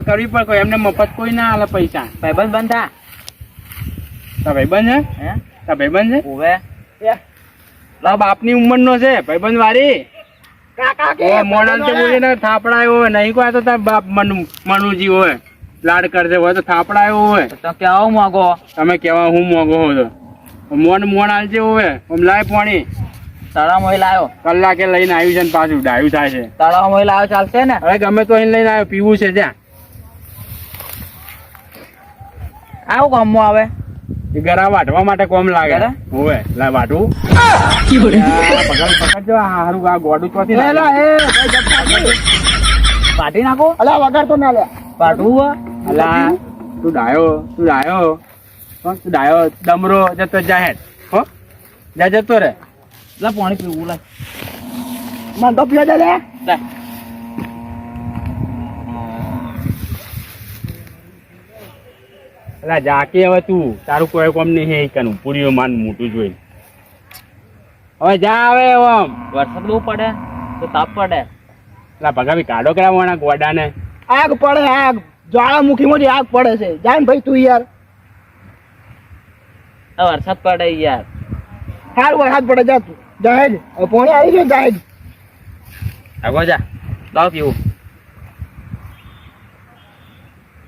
કરવી પડે, કોઈ એમને મફત કોઈ ના આલે પૈસા. ભાઈબંધ બંધા તાર ભાઈબંધ છે? હે તાર ભાઈબંધ છે? ઓવે તારા બાપની ઉંમરનો છે ભાઈબંધ વાળી. મોડા તો બોલી ને થાપડાયો હોય નહીં, કોઈ તો તાર બાપ મનુજી હોય લાડ કરશે હોય તો થાપડાયો હોય. તો કેવા માંગો? તમે કેવા હું મોગો હો તો મોન હાલજે હોય. આમ લાય પાણી તળાવ લાવ્યો, કલાકે લઈને આવ્યું છે ને પાછું ડાયું થાય છે. તળાવ લાવ્યો ચાલશે ને? હવે ગમે તો અહીં લઈને આવ્યો, પીવું છે ત્યાં. આવું કામમાં આવે? એ ગરા વાટવા માટે કોમ લાગે. હોવે લા વાટવું પકડજો. હારું આ ગોડું ચોથી પાટી નાખો. અલા વગર તો ના લે પાટવું અલા તું ડાયો તું ડાયો ડમરો જતો જાહેર હો જા જતો રે. લા પાણી પીવું લા. મને તો પીવા દે લે. અલા જાકે હવે તું તારું કોઈ કોમ નહીં હે કનું પૂરીઓ માન મોટું જોઈ. હવે જા આવે ઓમ વરસાદ બહુ પડે તો તાપ પડે. અલા ભગાવી કાઢો કરાવવાના ગોડાને. આગ પડે, આગ જ્વાળામુખી માંથી આગ પડે છે. જાય ને ભાઈ તું યાર. વરસાદ પડે યાર. હાલ વરસાદ પડે જા તું. જાહેજ પોણી આવી ગયો જાહેજ. આગો જા લાવ પીવું.